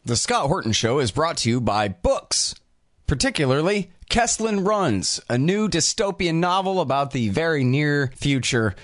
The Scott Horton Show is brought to you by books, particularly Kesslin Runs, a new dystopian novel about the very near future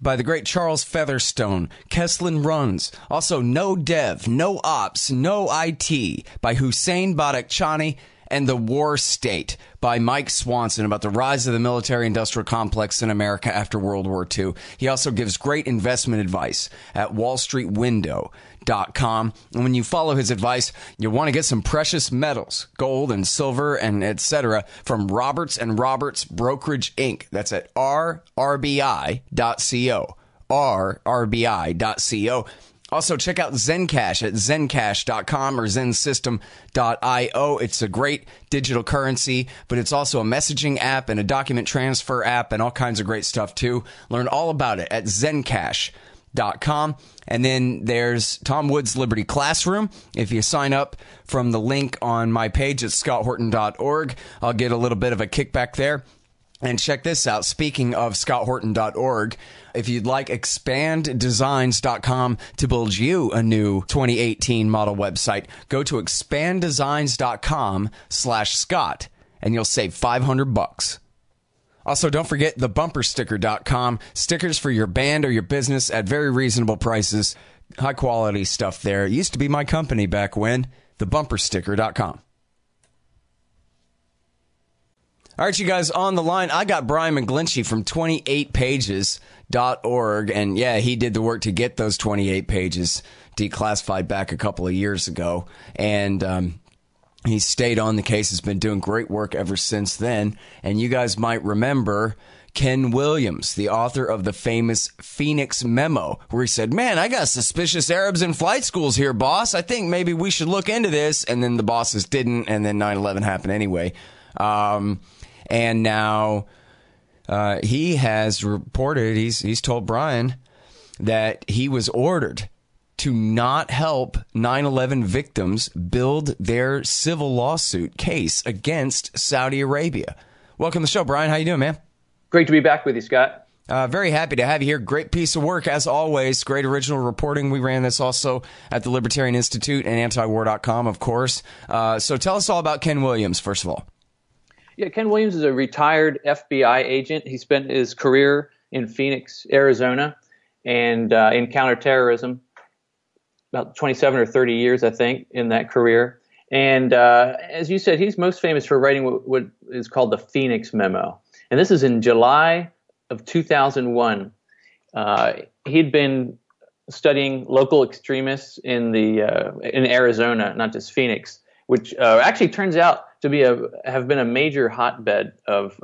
by the great Charles Featherstone. Kesslin Runs. Also, No Dev, No Ops, No IT by Hussein Badakhshani, and The War State by Mike Swanson, about the rise of the military-industrial complex in America after World War II. He also gives great investment advice at wallstreetwindow.com. And when you follow his advice, you'll want to get some precious metals, gold and silver and etc. from Roberts and Roberts Brokerage Inc. That's at rrbi.co. rrbi.co. Also, check out Zencash at zencash.com or zensystem.io. It's a great digital currency, but it's also a messaging app and a document transfer app and all kinds of great stuff, too. Learn all about it at zencash.com. And then there's Tom Wood's Liberty Classroom. If you sign up from the link on my page at scotthorton.org, I'll get a little bit of a kickback there. And check this out. Speaking of scotthorton.org, if you'd like expanddesigns.com to build you a new 2018 model website, go to expanddesigns.com/Scott and you'll save $500. Also, don't forget thebumpersticker.com. Stickers for your band or your business at very reasonable prices. High quality stuff there. It used to be my company back when. Thebumpersticker.com. All right, you guys, on the line, I got Brian McGlinchey from 28pages.org. And yeah, he did the work to get those 28 pages declassified back a couple of years ago. And he stayed on the case, has been doing great work ever since then. And you guys might remember Ken Williams, the author of the famous Phoenix Memo, where he said, "Man, I got suspicious Arabs in flight schools here, boss. I think maybe we should look into this." And then the bosses didn't, and then 9/11 happened anyway. And now he has reported, he's told Brian that he was ordered to not help 9/11 victims build their civil lawsuit case against Saudi Arabia. Welcome to the show, Brian. How you doing, man? Great to be back with you, Scott. Very happy to have you here. Great piece of work, as always. Great original reporting. We ran this also at the Libertarian Institute and antiwar.com, of course. So tell us all about Ken Williams, first of all. Yeah, Ken Williams is a retired FBI agent. He spent his career in Phoenix, Arizona, and in counterterrorism, about 27 or 30 years, I think, in that career. And as you said, he's most famous for writing what is called the Phoenix Memo. And this is in July of 2001. He'd been studying local extremists in Arizona, not just Phoenix, which actually turns out to be have been a major hotbed of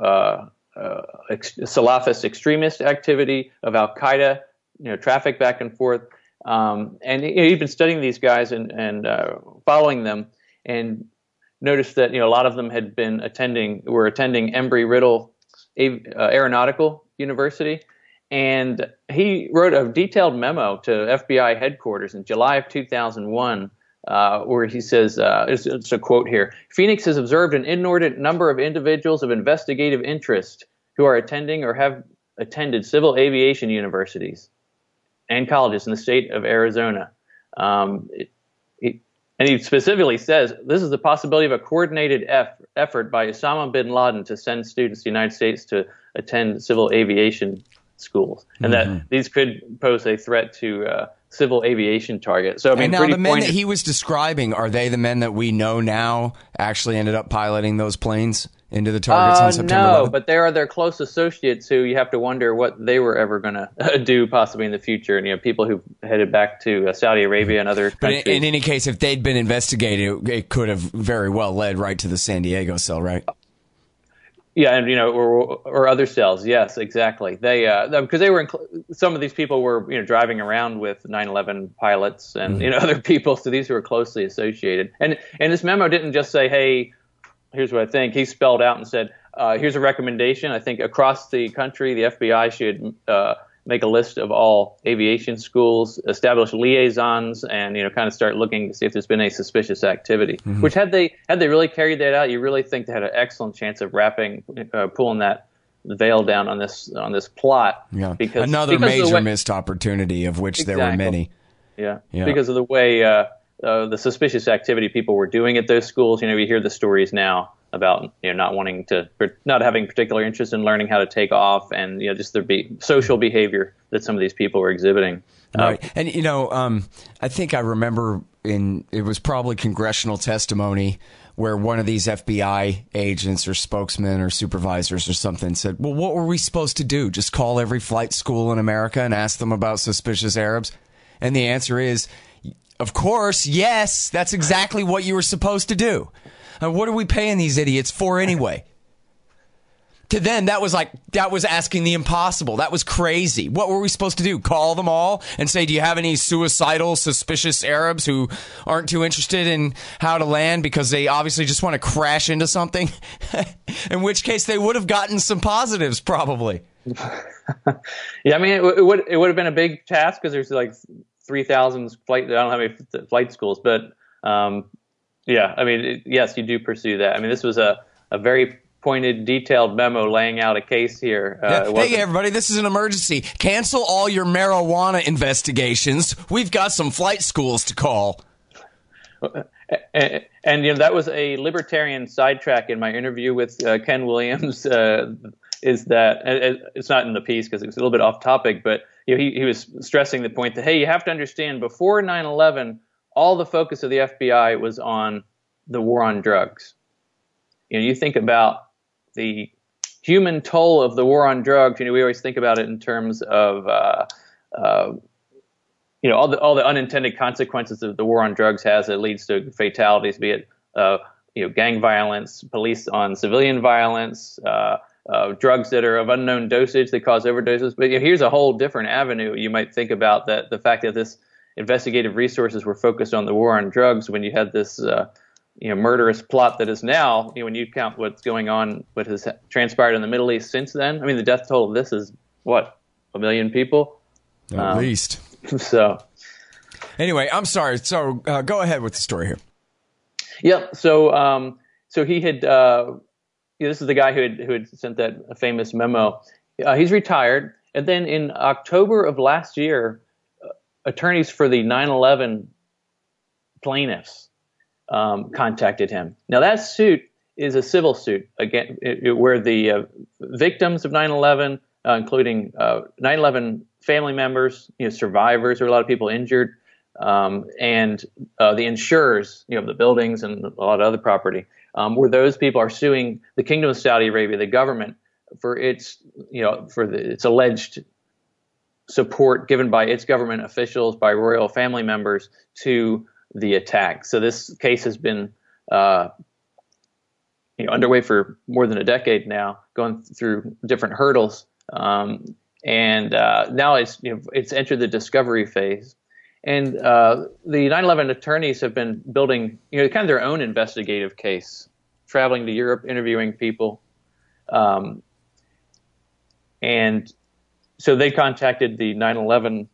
Salafist extremist activity, of Al Qaeda, traffic back and forth, and he'd been studying these guys and following them, and noticed that a lot of them were attending Embry-Riddle Aeronautical University, and he wrote a detailed memo to FBI headquarters in July of 2001. Where he says, it's a quote here, "Phoenix has observed an inordinate number of individuals of investigative interest who are attending or have attended civil aviation universities and colleges in the state of Arizona." And he specifically says, "This is the possibility of a coordinated effort by Osama bin Laden to send students to the United States to attend civil aviation schools, and that these could pose a threat to civil aviation targets." So, I mean, and now the men that he was describing, are they the men that we know now actually ended up piloting those planes into the targets on September 11th? No, but they are their close associates who you have to wonder what they were ever going to do possibly in the future. And people who headed back to Saudi Arabia and other countries. But in any case, if they'd been investigated, it could have very well led right to the San Diego cell, right? Yeah, and or other cells. Yes, exactly. They because they were some of these people were driving around with 9/11 pilots and other people. So these were closely associated. And this memo didn't just say, "Hey, here's what I think." He spelled out and said, "Here's a recommendation. I think across the country, the FBI should make a list of all aviation schools, establish liaisons, and kind of start looking to see if there's been any suspicious activity." Which had they really carried that out, you really think they had an excellent chance of pulling that veil down on this plot. Yeah, another major missed opportunity, of which there were many. Yeah, because of the way the suspicious activity people were doing at those schools. We hear the stories now about not having particular interest in learning how to take off, and just the social behavior that some of these people were exhibiting. Right, and I think I remember it was probably congressional testimony where one of these FBI agents or spokesmen or supervisors or something said, "Well, what were we supposed to do? Just call every flight school in America and ask them about suspicious Arabs?" And the answer is, of course, yes. That's exactly what you were supposed to do. And what are we paying these idiots for anyway? To them, that was asking the impossible. That was crazy. What were we supposed to do? Call them all and say, do you have any suicidal, suspicious Arabs who aren't too interested in how to land because they obviously just want to crash into something? In which case, they would have gotten some positives, probably. Yeah, I mean, it would have been a big task because there's like 3,000 flight. I don't have any flight schools, but yeah, I mean, yes, you do pursue that. I mean, this was a very pointed, detailed memo laying out a case here. Hey, everybody, this is an emergency. Cancel all your marijuana investigations. We've got some flight schools to call. And that was a libertarian sidetrack in my interview with Ken Williams. Is that it's not in the piece because it was a little bit off topic, but he was stressing the point that, hey, you have to understand, before 9/11, all the focus of the FBI was on the war on drugs. You think about the human toll of the war on drugs. We always think about it in terms of all the unintended consequences that the war on drugs has. That leads to fatalities, be it gang violence, police on civilian violence, drugs that are of unknown dosage that cause overdoses. But here's a whole different avenue. You might think about that the fact that this investigative resources were focused on the war on drugs when you had this murderous plot that is now, when you count what's going on, what has transpired in the Middle East since then. I mean, the death toll of this is what, 1 million people? At least. So anyway, I'm sorry. So go ahead with the story here. Yep. So he had, this is the guy who had sent that famous memo. He's retired. And then in October of last year, attorneys for the 9/11 plaintiffs contacted him. Now, that suit is a civil suit, again, where the victims of 9/11, including 9/11 family members, survivors, or a lot of people injured, and the insurers, of the buildings and a lot of other property, where those people are suing the Kingdom of Saudi Arabia, the government, for its alleged support given by its government officials, by royal family members, to the attack. So this case has been underway for more than a decade now, going through different hurdles, and now it's entered the discovery phase. And the 9/11 attorneys have been building kind of their own investigative case, traveling to Europe, interviewing people, and so they contacted the 9/11.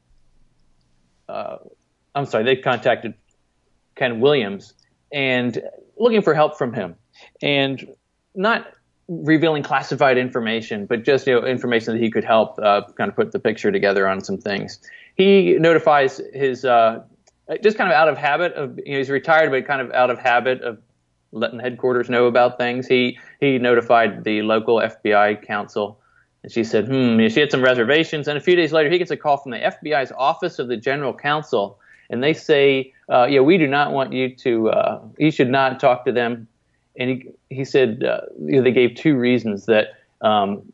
They contacted Ken Williams and looking for help from him, and not revealing classified information, but just information that he could help kind of put the picture together on some things. He notifies his just kind of out of habit of he's retired, but kind of out of habit of letting headquarters know about things. He notified the local FBI counsel. And she said, she had some reservations. And a few days later, he gets a call from the FBI's Office of the General Counsel. And they say, we do not want you to, you should not talk to them. And he said, they gave two reasons. That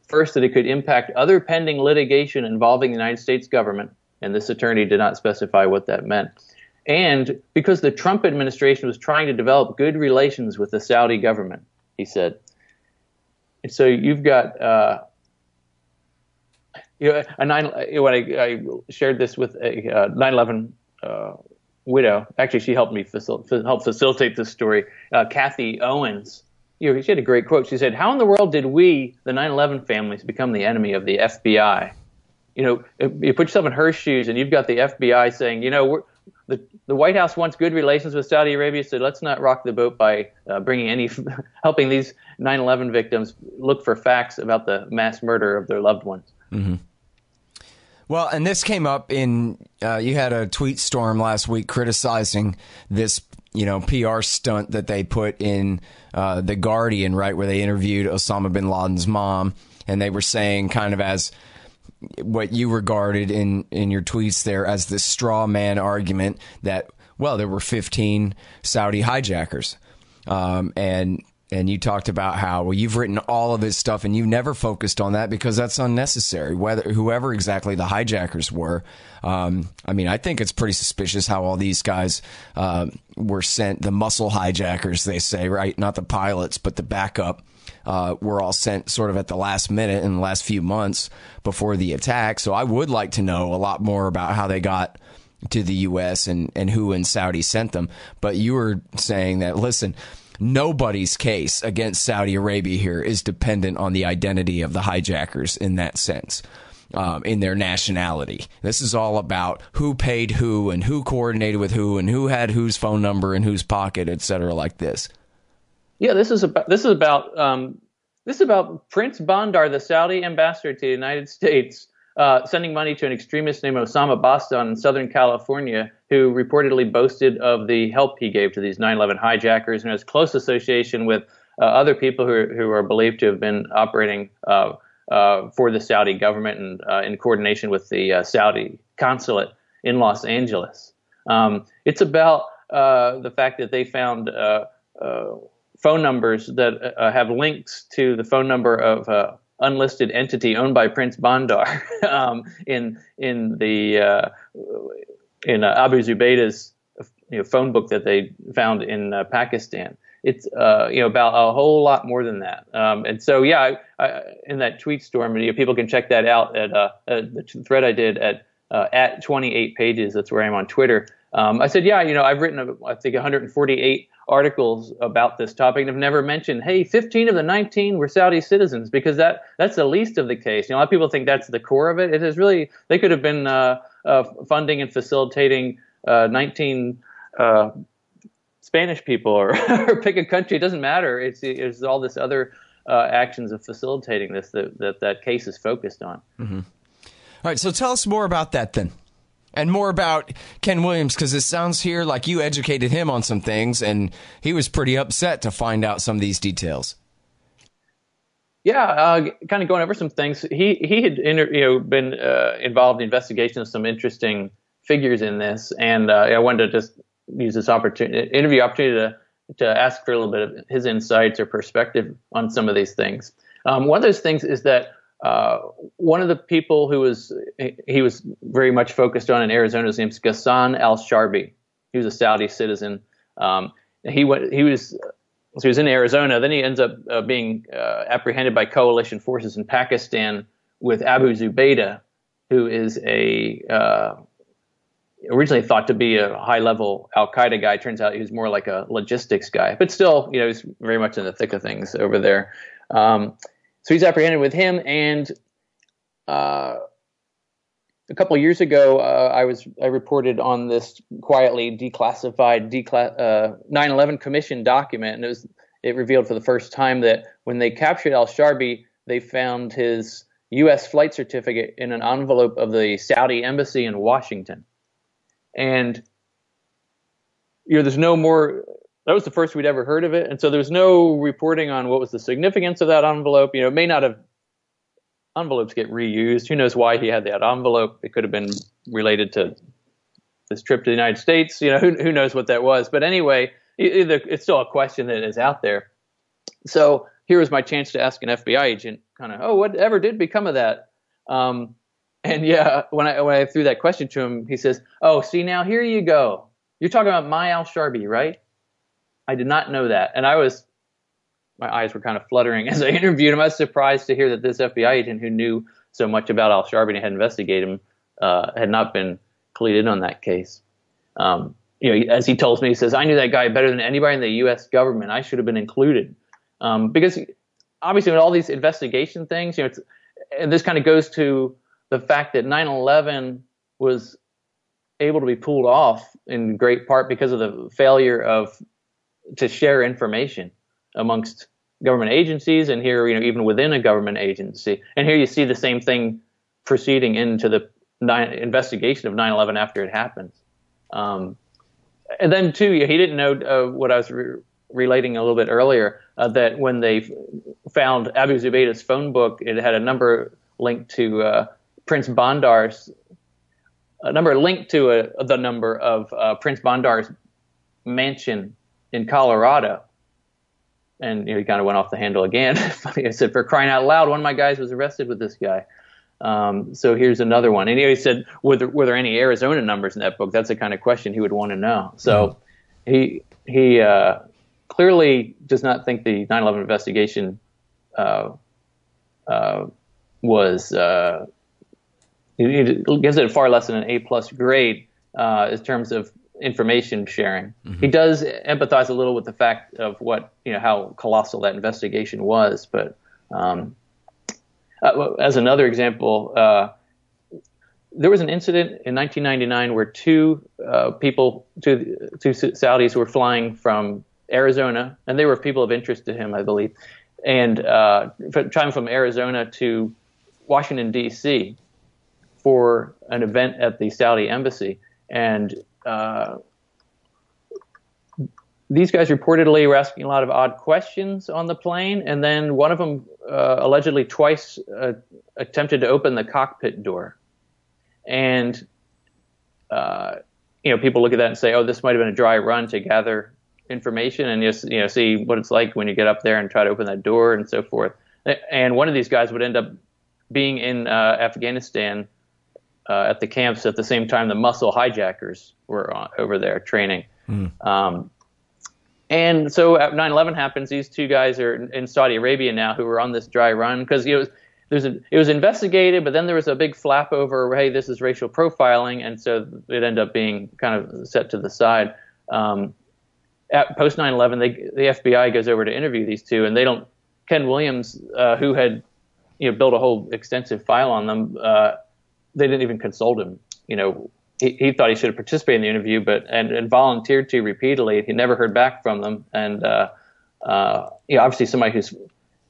first, that it could impact other pending litigation involving the United States government. And this attorney did not specify what that meant. And because the Trump administration was trying to develop good relations with the Saudi government, he said. And so you've got... when I shared this with a 9/11 widow, actually she helped me help facilitate this story. Kathy Owens, she had a great quote. She said, "How in the world did we, the 9/11 families, become the enemy of the FBI?" You put yourself in her shoes, and you've got the FBI saying, the White House wants good relations with Saudi Arabia, so let's not rock the boat by helping these 9/11 victims look for facts about the mass murder of their loved ones. Mm-hmm. Well, and this came up in, you had a tweet storm last week criticizing this, PR stunt that they put in The Guardian, right, where they interviewed Osama bin Laden's mom, and they were saying kind of as what you regarded in your tweets there as this straw man argument that, well, there were 15 Saudi hijackers. And you talked about how, well, you've written all of this stuff and you've never focused on that because that's unnecessary, whoever exactly the hijackers were. I think it's pretty suspicious how all these guys were sent, the muscle hijackers, they say, right? Not the pilots, but the backup were all sent sort of at the last minute in the last few months before the attack. So I would like to know a lot more about how they got to the U.S. and who in Saudi sent them. But you were saying that, listen, nobody's case against Saudi Arabia here is dependent on the identity of the hijackers in that sense, in their nationality. This is all about who paid who and who coordinated with who and who had whose phone number in whose pocket, et cetera, like this. Yeah, this is about Prince Bandar, the Saudi ambassador to the United States, sending money to an extremist named Osama Bastan in Southern California, who reportedly boasted of the help he gave to these 9/11 hijackers and has close association with other people who are believed to have been operating for the Saudi government and in coordination with the Saudi consulate in Los Angeles. It's about the fact that they found phone numbers that have links to the phone number of unlisted entity owned by Prince Bandar in Abu Zubaydah's phone book that they found in Pakistan. It's about a whole lot more than that. And so I in that tweet storm, people can check that out at the thread I did at 28 pages. That's where I am on Twitter. I said, I've written I think 148 articles about this topic and have never mentioned, hey, 15 of the 19 were Saudi citizens, because that's the least of the case. A lot of people think that's the core of it. It is really, they could have been funding and facilitating 19 Spanish people or pick a country. It doesn't matter. It's all this other actions of facilitating this that case is focused on. Mm-hmm. All right, so tell us more about that then. And more about Ken Williams, because it sounds here like you educated him on some things, and he was pretty upset to find out some of these details. Yeah, kind of going over some things. He had been involved in the investigation of some interesting figures in this, and I wanted to just use this interview opportunity to ask for a little bit of his insights or perspective on some of these things. One of those things is that one of the people who was very much focused on in Arizona, his name is Ghassan al-Sharbi. He was a Saudi citizen. He was in Arizona. Then he ends up being apprehended by coalition forces in Pakistan with Abu Zubaydah, who is originally thought to be a high-level al-Qaeda guy. Turns out he was more like a logistics guy, but still, he's very much in the thick of things over there. So he's apprehended with him, and a couple of years ago, I reported on this quietly declassified 9/11 Commission document, and it revealed for the first time that when they captured al-Sharbi, they found his U.S. flight certificate in an envelope of the Saudi embassy in Washington, and there's no more. That was the first we'd ever heard of it, and so there's no reporting on what was the significance of that envelope. It may not have. Envelopes get reused. Who knows why he had that envelope? It could have been related to this trip to the United States. Who knows what that was? But anyway, it's still a question that is out there. So here was my chance to ask an FBI agent, whatever did become of that? And when I threw that question to him, he says, "Oh, see, now here you go. You're talking about my al-Sharbi, right? I did not know that." And my eyes were kind of fluttering as I interviewed him. I was surprised to hear that this FBI agent who knew so much about al-Sharbi and had investigated him had not been clued in on that case. As he tells me, he says, "I knew that guy better than anybody in the U.S. government. I should have been included." Because obviously with all these investigation things, and this kind of goes to the fact that 9/11 was able to be pulled off in great part because of the failure to share information amongst government agencies, and here, even within a government agency. And here you see the same thing proceeding into the investigation of 9/11 after it happened. And then, too, he didn't know what I was relating a little bit earlier, that when they found Abu Zubaydah's phone book, it had a number linked to Prince Bandar's, a number linked to the number of Prince Bandar's mansion in Colorado. And he kind of went off the handle again. I said, for crying out loud, one of my guys was arrested with this guy. So here's another one. And he said, were there any Arizona numbers in that book? That's the kind of question he would want to know. So he clearly does not think the 9/11 investigation was he gives it far less than an A+ grade in terms of information sharing. He does empathize a little with the fact of how colossal that investigation was, but as another example, there was an incident in 1999 where two Saudis were flying from Arizona, and they were people of interest to him, I believe, and traveling from Arizona to Washington, D.C. for an event at the Saudi embassy. And these guys reportedly were asking a lot of odd questions on the plane, and then one of them allegedly twice attempted to open the cockpit door. And people look at that and say, "Oh, this might have been a dry run to gather information and just see what it's like when you get up there and try to open that door and so forth." And one of these guys would end up being in Afghanistan at the camps at the same time the Muscle hijackers were over there training. And so at 9/11 happens, these two guys are in Saudi Arabia now who were on this dry run because it was investigated, but then there was a big flap over, hey, this is racial profiling, and so it ended up being kind of set to the side. At post 9/11, the FBI goes over to interview these two, and they don't. Ken Williams, who had built a whole extensive file on them, they didn't even consult him. He thought he should have participated in the interview, and volunteered to repeatedly. He never heard back from them, and obviously somebody who's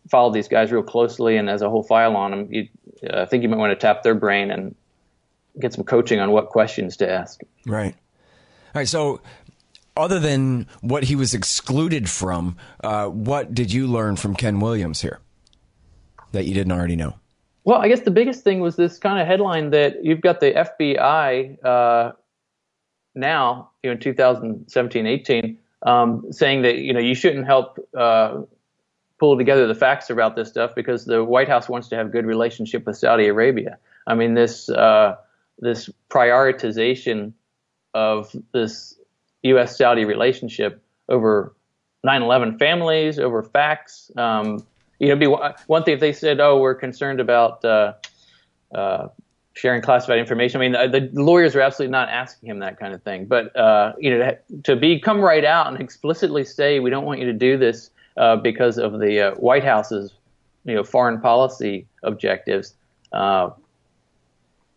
followed these guys real closely and has a whole file on them, I think you might want to tap their brain and get some coaching on what questions to ask. Right. All right. So, other than what he was excluded from, what did you learn from Ken Williams here that you didn't already know? Well, I guess the biggest thing was this kind of headline that you've got the FBI now, in 2017-18, saying that you shouldn't help pull together the facts about this stuff because the White House wants to have a good relationship with Saudi Arabia. I mean, this prioritization of this U.S.-Saudi relationship over 9/11 families, over facts. It'd be one thing if they said, "Oh, we're concerned about sharing classified information." I mean, the lawyers are absolutely not asking him that kind of thing. But to come right out and explicitly say, "We don't want you to do this because of the White House's foreign policy objectives,"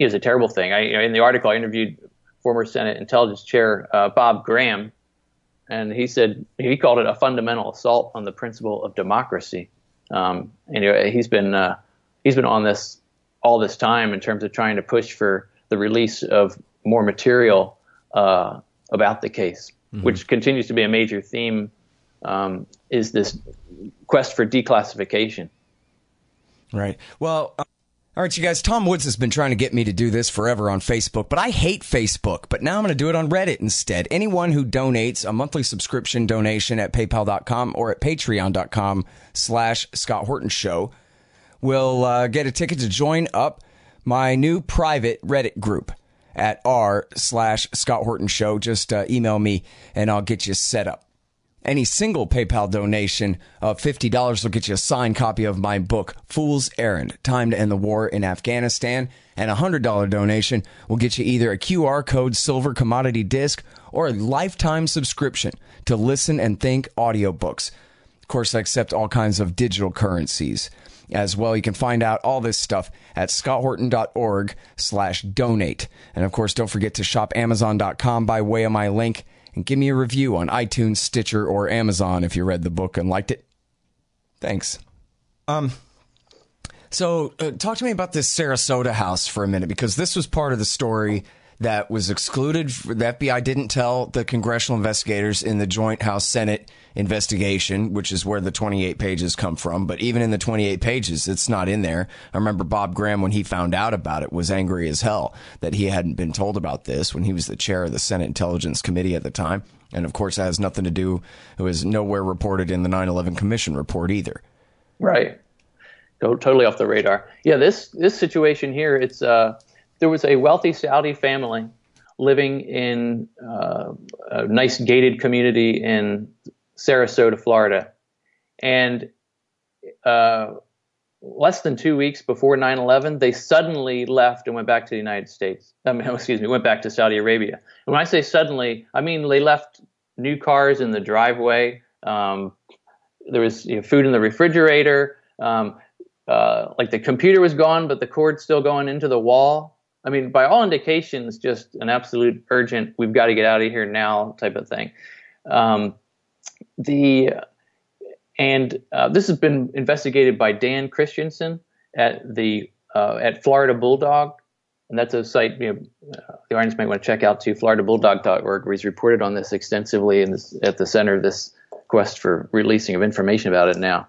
is a terrible thing. In the article, I interviewed former Senate Intelligence Chair Bob Graham, and he called it a fundamental assault on the principle of democracy. He's been on this all this time in terms of trying to push for the release of more material about the case, which continues to be a major theme. Is this quest for declassification? Right. Well. All right, you guys, Tom Woods has been trying to get me to do this forever on Facebook, but I hate Facebook. But now I'm going to do it on Reddit instead. Anyone who donates a monthly subscription donation at paypal.com or at patreon.com/Scott Horton Show will get a ticket to join up my new private Reddit group at r/Scott Horton Show. Just email me and I'll get you set up. Any single PayPal donation of $50 will get you a signed copy of my book, Fool's Errand, Time to End the War in Afghanistan. And a $100 donation will get you either a QR code silver commodity disc or a lifetime subscription to Listen and Think audiobooks. Of course, I accept all kinds of digital currencies as well. You can find out all this stuff at scotthorton.org/donate. And of course, don't forget to shop Amazon.com by way of my link. And give me a review on iTunes, Stitcher, or Amazon if you read the book and liked it. Thanks. So talk to me about this Sarasota house for a minute, because this was part of the story that was excluded. The FBI didn't tell the congressional investigators in the joint House-Senate investigation, which is where the 28 pages come from. But even in the 28 pages, it's not in there. I remember Bob Graham, when he found out about it, was angry as hell that he hadn't been told about this when he was the chair of the Senate Intelligence Committee at the time. And of course, that has nothing to do. It was nowhere reported in the 9/11 Commission report either. Right. Go totally off the radar. Yeah, this situation here, it's there was a wealthy Saudi family living in a nice gated community in Sarasota, Florida. And less than 2 weeks before 9/11, they suddenly left and went back to the United States. Went back to Saudi Arabia. And when I say suddenly, I mean they left new cars in the driveway. There was food in the refrigerator. Like the computer was gone, but the cord's still going into the wall. I mean, by all indications, just an absolute urgent, we've got to get out of here now type of thing. This has been investigated by Dan Christensen at Florida Bulldog, and that's a site the audience might want to check out too, floridabulldog.org, where he's reported on this extensively and at the center of this quest for releasing of information about it now.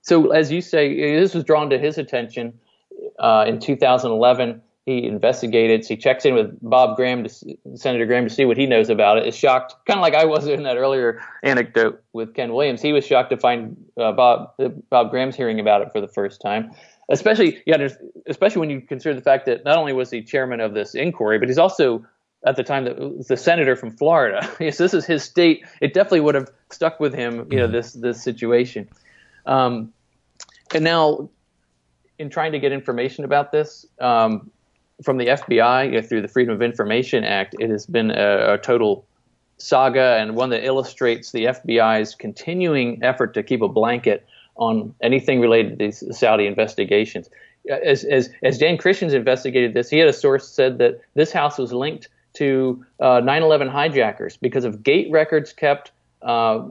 So as you say, this was drawn to his attention in 2011. He investigated. He checks in with Senator Graham, to see what he knows about it. Is shocked, kind of like I was in that earlier anecdote with Ken Williams. He was shocked to find Bob Graham's hearing about it for the first time. Especially when you consider the fact that not only was he chairman of this inquiry, but he's also at the time the senator from Florida. Yes, this is his state. It definitely would have stuck with him, this situation. And now, in trying to get information about this from the FBI through the Freedom of Information Act, it has been a total saga, and one that illustrates the FBI's continuing effort to keep a blanket on anything related to these Saudi investigations. As Dan Christians investigated this, he had a source said that this house was linked to 9/11 hijackers because of gate records kept by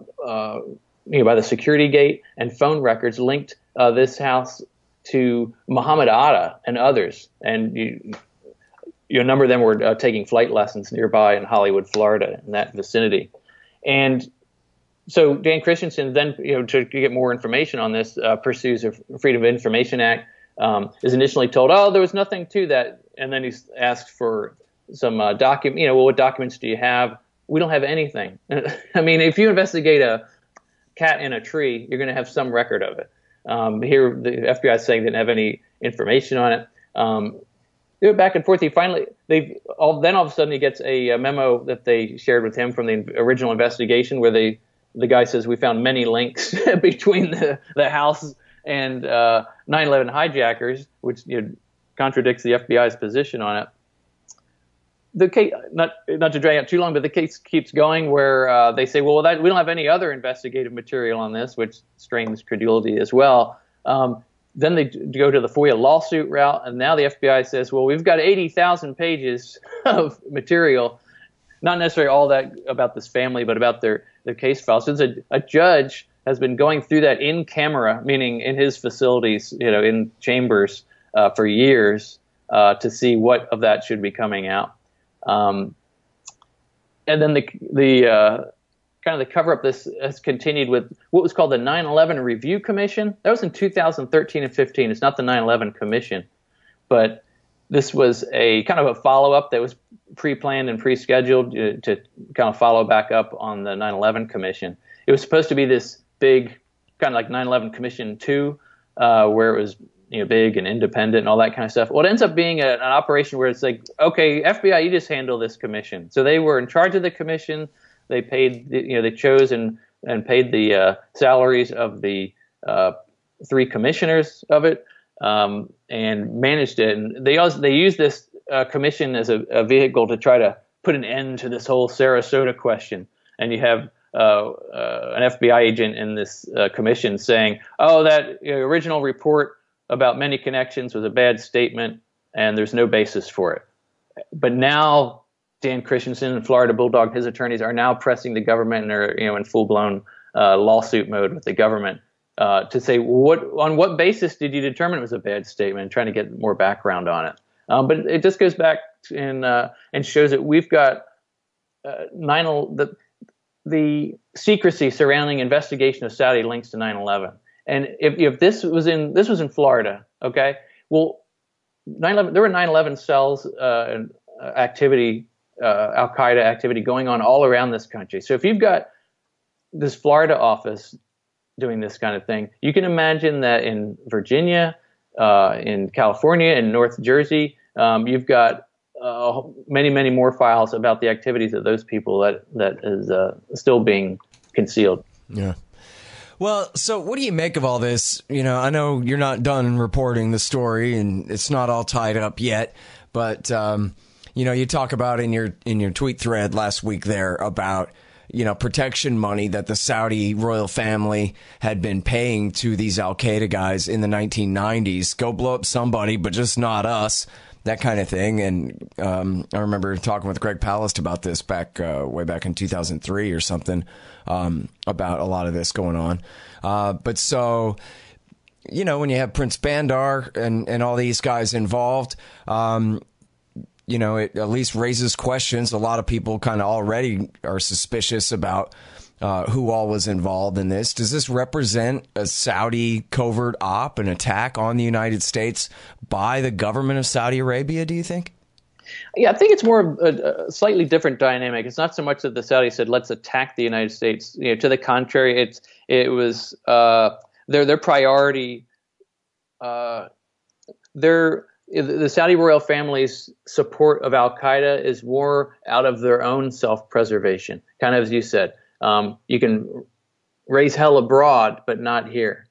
the security gate, and phone records linked this house to Muhammad Atta and others. And a number of them were taking flight lessons nearby in Hollywood, Florida, in that vicinity. And so Dan Christensen then, to get more information on this, pursues a Freedom of Information Act, is initially told, there was nothing to that. And then he's asked for some document, what documents do you have? We don't have anything. I mean, if you investigate a cat in a tree, you're going to have some record of it. Here, the FBI is saying they didn't have any information on it. They went back and forth. Then all of a sudden he gets a memo that they shared with him from the original investigation, where the guy says, we found many links between the house and 9/11 hijackers, which contradicts the FBI's position on it. The case, not to drag out too long, but the case keeps going, where they say, we don't have any other investigative material on this, which strains credulity as well. Then they go to the FOIA lawsuit route, and now the FBI says, we've got 80,000 pages of material, not necessarily all that about this family, but about their case files. So a judge has been going through that in camera, meaning in his facilities, in chambers, for years, to see what of that should be coming out. And then the kind of the cover-up this has continued with what was called the 9/11 Review Commission. That was in 2013 and 15. It's not the 9/11 Commission, but this was a kind of a follow-up that was pre-planned and pre-scheduled to kind of follow back up on the 9/11 Commission. It was supposed to be this big, kind of like 9/11 Commission 2, where it was big and independent and all that kind of stuff. Well, it ends up being an operation where it's like, okay, FBI, you just handle this commission. So they were in charge of the commission. They paid, they chose and paid the salaries of the 3 commissioners of it, and managed it. And they used this commission as a vehicle to try to put an end to this whole Sarasota question. And you have an FBI agent in this commission saying, that original report about many connections was a bad statement, and there's no basis for it. But now Dan Christensen and Florida Bulldog, his attorneys, are now pressing the government, and are in full-blown lawsuit mode with the government to say, on what basis did you determine it was a bad statement, and trying to get more background on it. But it just goes back and shows that we've got the secrecy surrounding investigation of Saudi links to 9/11. And if this was in Florida, okay, well, 9/11, there were 9/11 cells and activity, Al Qaeda activity going on all around this country. So if you've got this Florida office doing this kind of thing, you can imagine that in Virginia, in California, in North Jersey, you've got many, many more files about the activities of those people that is still being concealed. Yeah. Well, so what do you make of all this? I know you're not done reporting the story, and it's not all tied up yet, but you talk about in your tweet thread last week there about protection money that the Saudi royal family had been paying to these Al Qaeda guys in the 1990s. Go blow up somebody, but just not us. That kind of thing. And I remember talking with Greg Palast about this way back in 2003 or something, about a lot of this going on. But so, when you have Prince Bandar and all these guys involved, it at least raises questions. A lot of people kind of already are suspicious about who all was involved in this. Does this represent a Saudi covert op, an attack on the United States by the government of Saudi Arabia, do you think? Yeah, I think it's more a slightly different dynamic. It's not so much that the Saudis said, let's attack the United States. To the contrary, it was their priority. The Saudi royal family's support of Al Qaeda is more out of their own self-preservation, kind of as you said. You can raise hell abroad, but not here.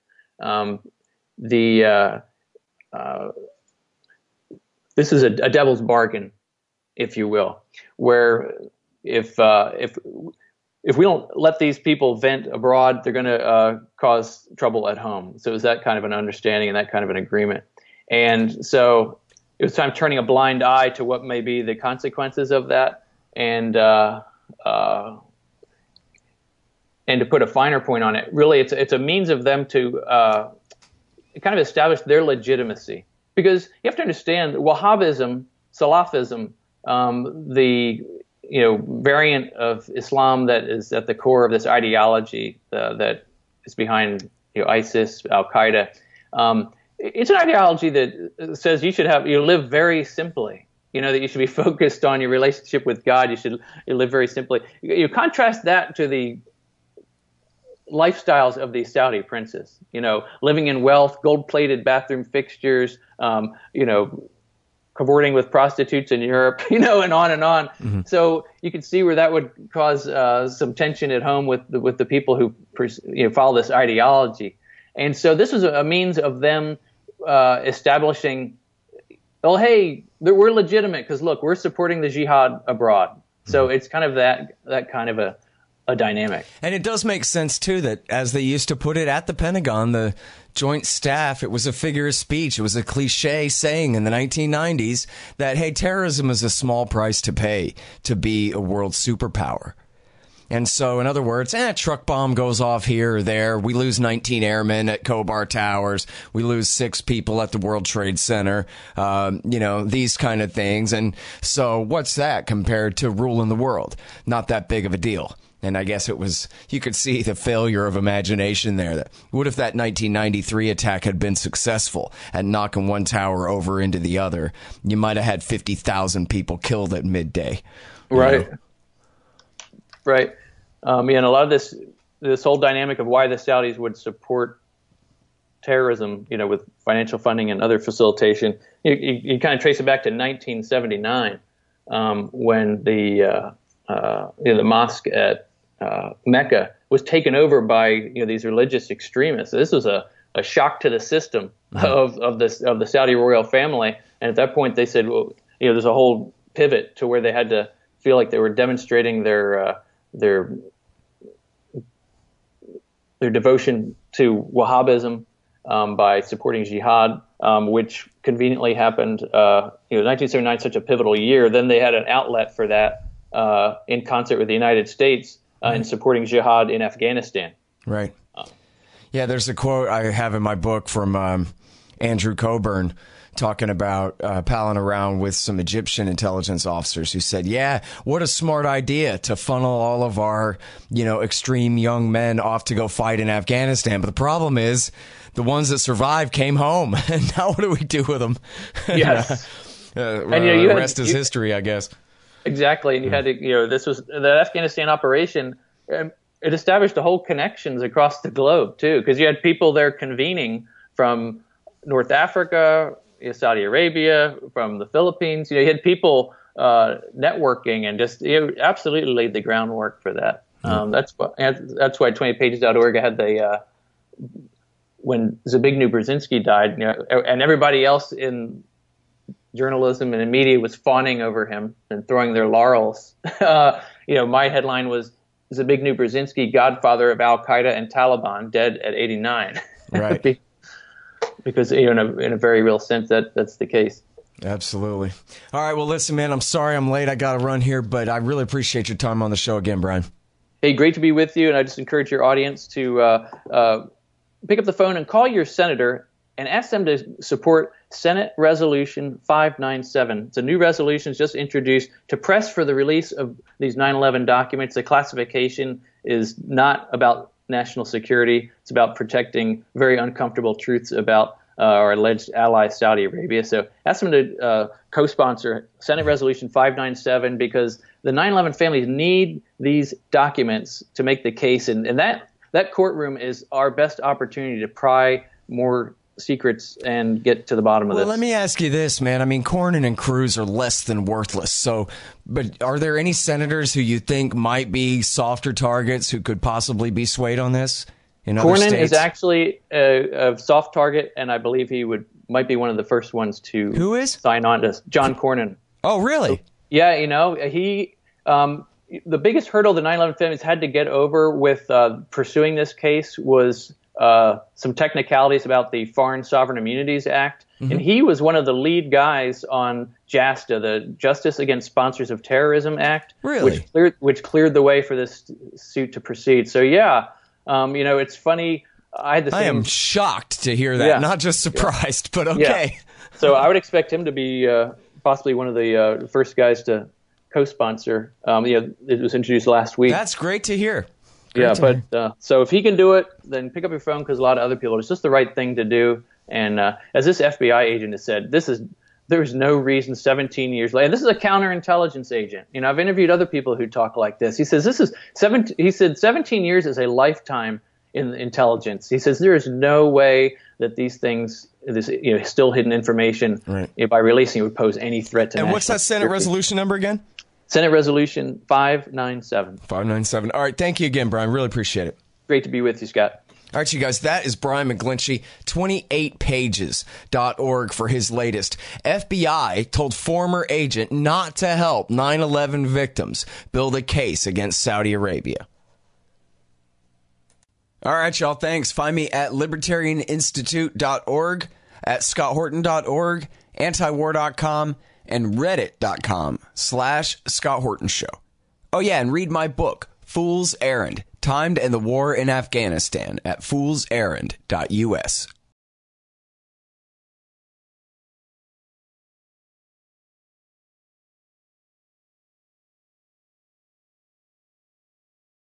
This is a devil's bargain, if you will, where if we don't let these people vent abroad, they're going to cause trouble at home. So it was that kind of an understanding and that kind of an agreement. And so it was time turning a blind eye to what may be the consequences of that, and to put a finer point on it, really it's a means of them to kind of establish their legitimacy. Because you have to understand Wahhabism, Salafism, the variant of Islam that is at the core of this ideology that is behind ISIS, Al Qaeda. It's an ideology that says you live very simply. That you should be focused on your relationship with God. You live very simply. You contrast that to the lifestyles of these Saudi princes, living in wealth, gold-plated bathroom fixtures, cavorting with prostitutes in Europe, and on and on. Mm-hmm. So you can see where that would cause some tension at home with the people who follow this ideology. And so this was a means of them establishing, oh, hey, we're legitimate because look, we're supporting the jihad abroad. Mm-hmm. So it's kind of that kind of a dynamic. And it does make sense, too, that as they used to put it at the Pentagon, the Joint Staff, it was a figure of speech. It was a cliche saying in the 1990s that, hey, terrorism is a small price to pay to be a world superpower. And so, in other words, truck bomb goes off here or there. We lose 19 airmen at Khobar Towers. We lose 6 people at the World Trade Center. These kind of things. And so what's that compared to ruling the world? Not that big of a deal. And I guess you could see the failure of imagination there. What if that 1993 attack had been successful at knocking one tower over into the other? You might have had 50,000 people killed at midday. Right. Right. And a lot of this whole dynamic of why the Saudis would support terrorism, with financial funding and other facilitation, you kind of trace it back to 1979, when the mosque at Mecca was taken over by these religious extremists. So this was a shock to the system of the Saudi royal family. And at that point, they said, well, there's a whole pivot to where they had to feel like they were demonstrating their devotion to Wahhabism by supporting jihad, which conveniently happened. 1979 is such a pivotal year. Then they had an outlet for that in concert with the United States in supporting jihad in Afghanistan. Right. Yeah, there's a quote I have in my book from Andrew Coburn talking about palling around with some Egyptian intelligence officers who said, yeah, what a smart idea to funnel all of our, extreme young men off to go fight in Afghanistan. But the problem is the ones that survived came home. And now what do we do with them? Yes. And the rest is history, I guess. Exactly. And you had to, this was the Afghanistan operation. It established the whole connections across the globe, too, because you had people there convening from North Africa, Saudi Arabia, from the Philippines. You had people networking and just absolutely laid the groundwork for that. That's why 20pages.org had when Zbigniew Brzezinski died, and everybody else in journalism and in media was fawning over him and throwing their laurels. My headline was Zbigniew Brzezinski, godfather of Al Qaeda and Taliban, dead at 89. Right. Because in a very real sense, that's the case. Absolutely. All right. Well, listen, man, I'm sorry I'm late. I got to run here, but I really appreciate your time on the show again, Brian. Hey, great to be with you. And I just encourage your audience to pick up the phone and call your senator and ask them to support Senate Resolution 597. It's a new resolution just introduced to press for the release of these 9/11 documents. The classification is not about national security. It's about protecting very uncomfortable truths about our alleged ally, Saudi Arabia. So ask them to co-sponsor Senate Resolution 597 because the 9/11 families need these documents to make the case. And that courtroom is our best opportunity to pry more secrets and get to the bottom of this. Well, let me ask you this, man. I mean, Cornyn and Cruz are less than worthless. But are there any senators who you think might be softer targets who could possibly be swayed on this in other states? Cornyn is actually a soft target, and I believe he might be one of the first ones to Who is? Sign on to John Cornyn. Oh, really? So, yeah, he the biggest hurdle the 9/11 families had to get over with pursuing this case was some technicalities about the Foreign Sovereign Immunities Act. Mm-hmm. And he was one of the lead guys on JASTA, the Justice Against Sponsors of Terrorism Act, really? which cleared the way for this suit to proceed. So, it's funny. I am shocked to hear that. Yeah. Not just surprised, but okay. Yeah. So I would expect him to be possibly one of the first guys to co-sponsor. It was introduced last week. That's great to hear. So if he can do it, then pick up your phone because a lot of other people, it's just the right thing to do. And as this FBI agent has said, there's no reason 17 years later. And this is a counterintelligence agent. I've interviewed other people who talk like this. He says 17 years is a lifetime in intelligence. He says there is no way that these things, this still hidden information, by releasing it would pose any threat to. And what's that Senate resolution number again? Senate Resolution 597. 597. All right. Thank you again, Brian. Really appreciate it. Great to be with you, Scott. All right, you guys, that is Brian McGlinchey, 28pages.org for his latest. FBI told former agent not to help 9/11 victims build a case against Saudi Arabia. All right, y'all, thanks. Find me at libertarianinstitute.org, at scotthorton.org, antiwar.com, and reddit.com/Scott Horton Show. Oh, yeah, and read my book, Fool's Errand, Time to End the War in Afghanistan, at foolserrand.us.